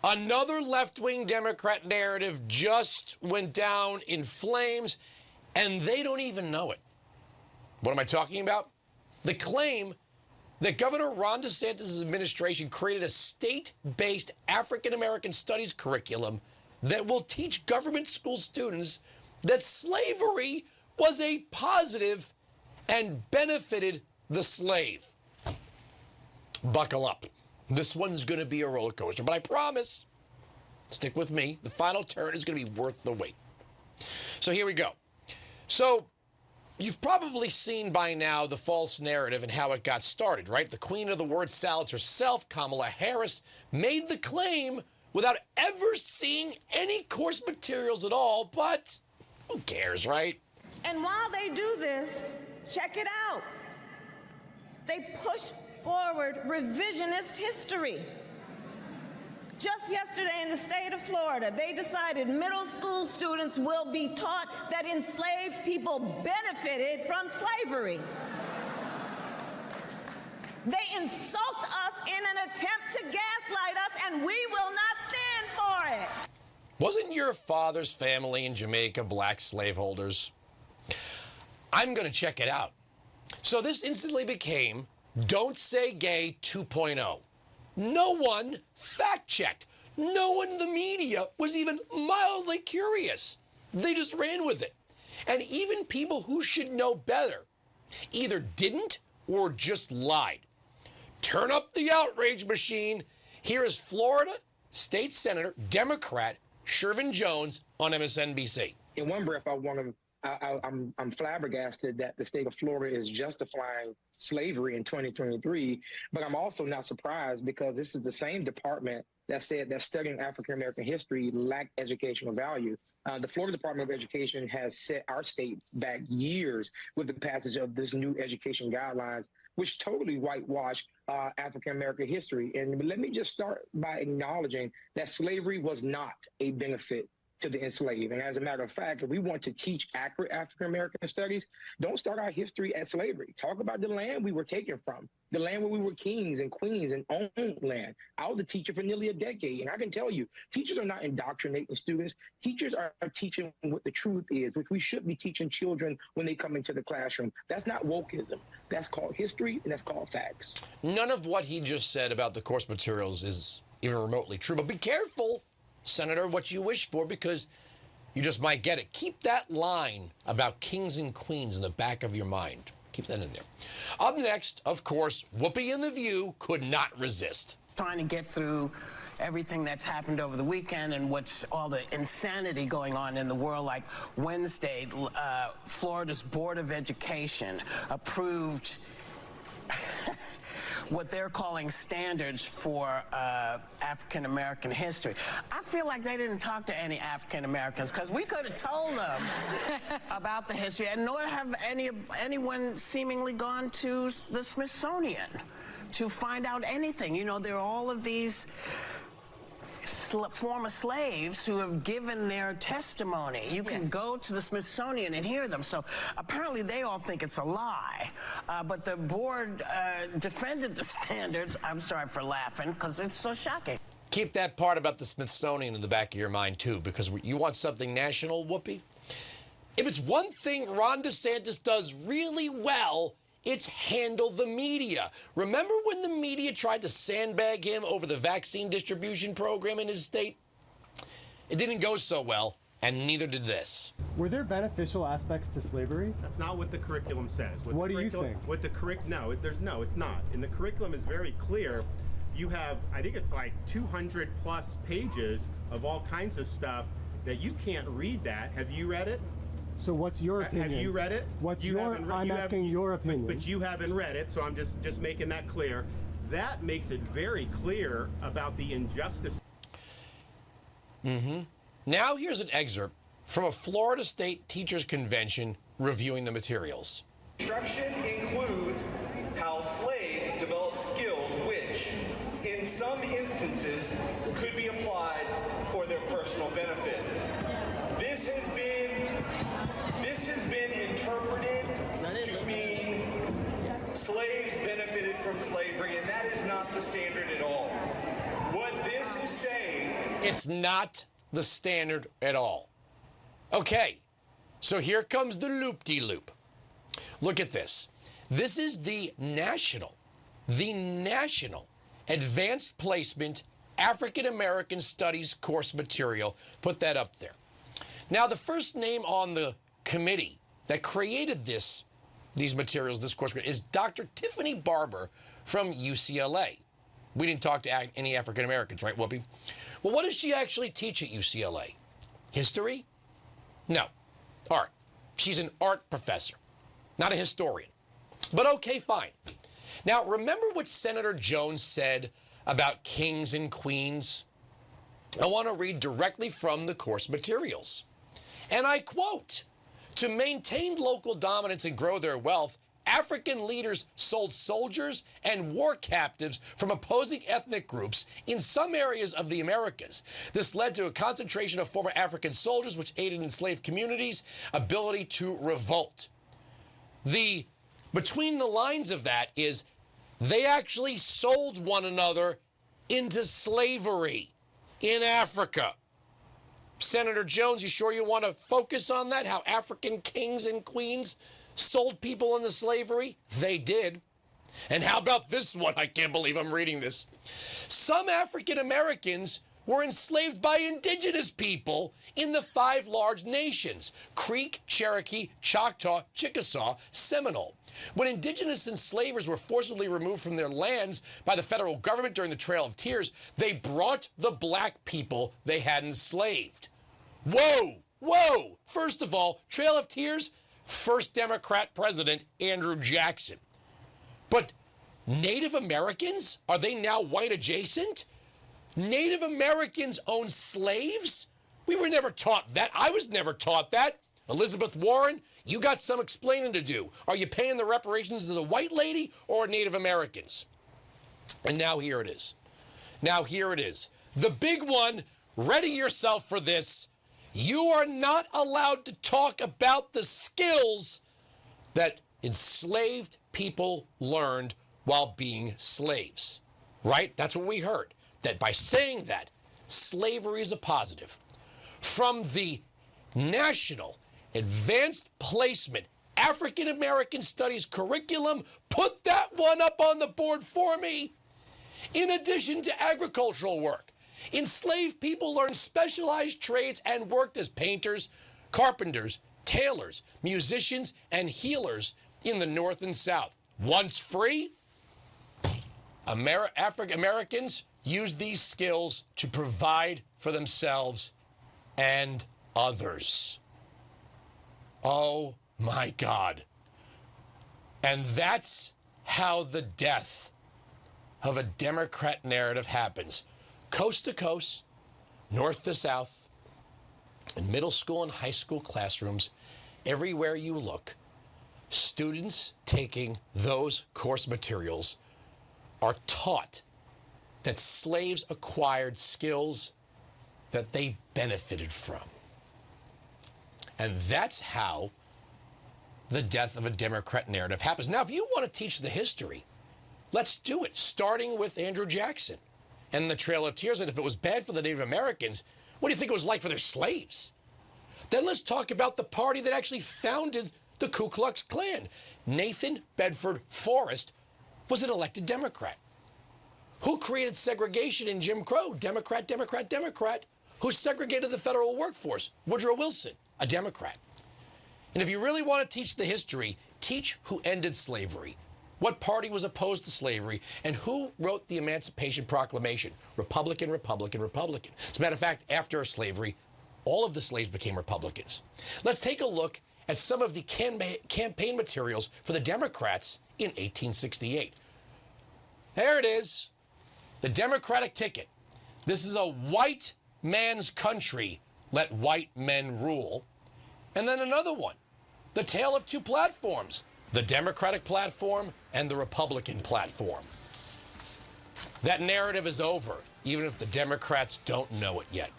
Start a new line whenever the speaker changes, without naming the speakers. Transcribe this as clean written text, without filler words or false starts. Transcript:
Another left-wing Democrat narrative just went down in flames, and they don't even know it. What am I talking about? The claim that Governor Ron DeSantis' administration created a state-based African-American studies curriculum that will teach government school students that slavery was a positive and benefited the slave. Buckle up. This one's going to be a roller coaster, but I promise, stick with me, the final turn is going to be worth the wait. So here we go. So you've probably seen by now the false narrative and how it got started, right? The queen of the word salads herself, Kamala Harris, made the claim without ever seeing any course materials at all, but who cares, right?
And while they do this, check it out. They push forward revisionist history. Just yesterday in the state of Florida, they decided middle school students will be taught that enslaved people benefited from slavery. They insult us in an attempt to gaslight us, and we will not stand for it.
Wasn't your father's family in Jamaica black slaveholders? I'm going to check it out. So this instantly became Don't Say Gay 2.0. No one fact-checked. No one in the media was even mildly curious. They just ran with it. And even people who should know better either didn't or just lied. Turn up the outrage machine. Here is Florida State Senator, Democrat, Shervin Jones on MSNBC.
In one breath, I'm flabbergasted that the state of Florida is justifying slavery in 2023, but I'm also not surprised because this is the same department that said that studying African-American history lacked educational value. The Florida Department of Education has set our state back years with the passage of this new education guidelines, which totally whitewash African-American history. And let me just start by acknowledging that slavery was not a benefit to the enslaved. And as a matter of fact, if we want to teach accurate African-American studies, don't start our history at slavery. Talk about the land we were taken from, the land where we were kings and queens and owned land. I was a teacher for nearly a decade, and I can tell you, teachers are not indoctrinating students. Teachers are teaching what the truth is, which we should be teaching children when they come into the classroom. That's not wokeism. That's called history, and that's called facts.
None of what he just said about the course materials is even remotely true, but be careful, Senator, what you wish for, because you just might get it. Keep that line about kings and queens in the back of your mind. Keep that in there. Up next, of course, Whoopi and The View could not resist.
Trying to get through everything that's happened over the weekend and what's all the insanity going on in the world. Like Wednesday, Florida's Board of Education approved what they're calling standards for African-American history. I feel like they didn't talk to any African-Americans because we could have told them about the history, and nor have anyone seemingly gone to the Smithsonian to find out anything. You know, there are all of these former slaves who have given their testimony. You can go to the Smithsonian and hear them. So apparently they all think it's a lie. But the board defended the standards. I'm sorry for laughing because it's so shocking.
Keep that part about the Smithsonian in the back of your mind, too, because you want something national, Whoopi? If it's one thing Ron DeSantis does really well, it's handle the media. Remember when the media tried to sandbag him over the vaccine distribution program in his state? It didn't go so well, and neither did this.
Were there beneficial aspects to slavery?
That's not what the curriculum says.
What do you think?
No, it's not. And the curriculum is very clear. You have, I think it's like 200 plus pages of all kinds of stuff that you can't read that. Have you read it?
So what's your opinion?
Have you read it?
I'm asking your opinion.
But you haven't read it, so I'm just making that clear. That makes it very clear about the injustice.
Now here's an excerpt from a Florida State Teachers Convention reviewing the materials.
Instruction includes how slaves develop skills which, in some instances, could be applied for their personal benefit. This has been interpreted to mean slaves benefited from slavery, and that is not the standard at all. What this is saying
It's not the standard at all. Okay, so here comes the loop-de-loop. Look at this. This is the national Advanced Placement African American Studies course material. Put that up there. Now, the first name on the committee that created these materials, this course, is Dr. Tiffany Barber from UCLA. We didn't talk to any African Americans, right, Whoopi? Well, what does she actually teach at UCLA? History? No. Art. She's an art professor, not a historian. But okay, fine. Now, remember what Senator Jones said about kings and queens? I want to read directly from the course materials. And I quote, "To maintain local dominance and grow their wealth, African leaders sold soldiers and war captives from opposing ethnic groups in some areas of the Americas. This led to a concentration of former African soldiers, which aided enslaved communities' ability to revolt." Between the lines of that is they actually sold one another into slavery in Africa. Senator Jones, you sure you want to focus on that? How African kings and queens sold people into slavery? They did. And how about this one? I can't believe I'm reading this. Some African Americans were enslaved by indigenous people in the 5 large nations: Creek, Cherokee, Choctaw, Chickasaw, Seminole. When indigenous enslavers were forcibly removed from their lands by the federal government during the Trail of Tears, they brought the black people they had enslaved. Whoa, whoa. First of all, Trail of Tears, first Democrat president, Andrew Jackson. But Native Americans, are they now white adjacent? Native Americans own slaves? We were never taught that. I was never taught that. Elizabeth Warren, you got some explaining to do. Are you paying the reparations as a white lady or Native Americans? And now here it is. Now here it is. The big one, ready yourself for this. You are not allowed to talk about the skills that enslaved people learned while being slaves. Right? That's what we heard. That by saying that, slavery is a positive. From the National Advanced Placement African American Studies curriculum, put that one up on the board for me. In addition to agricultural work, enslaved people learned specialized trades and worked as painters, carpenters, tailors, musicians, and healers in the North and South. Once free, African Americans used these skills to provide for themselves and others. Oh my God. And that's how the death of a Democrat narrative happens. Coast to coast, north to south, in middle school and high school classrooms, everywhere you look, students taking those course materials are taught that slaves acquired skills that they benefited from. And that's how the death of a Democrat narrative happens. Now, if you want to teach the history, let's do it, starting with Andrew Jackson and the Trail of Tears. And if it was bad for the Native Americans, what do you think it was like for their slaves? Then let's talk about the party that actually founded the Ku Klux Klan. Nathan Bedford Forrest was an elected Democrat. Who created segregation in Jim Crow? Democrat, Democrat, Democrat. Who segregated the federal workforce? Woodrow Wilson, a Democrat. And if you really want to teach the history, teach who ended slavery, what party was opposed to slavery, and who wrote the Emancipation Proclamation. Republican, Republican, Republican. As a matter of fact, after slavery, all of the slaves became Republicans. Let's take a look at some of the campaign materials for the Democrats in 1868. There it is, the Democratic ticket. This is a white man's country, let white men rule. And then another one, the tale of two platforms, the Democratic platform and the Republican platform. That narrative is over, even if the Democrats don't know it yet.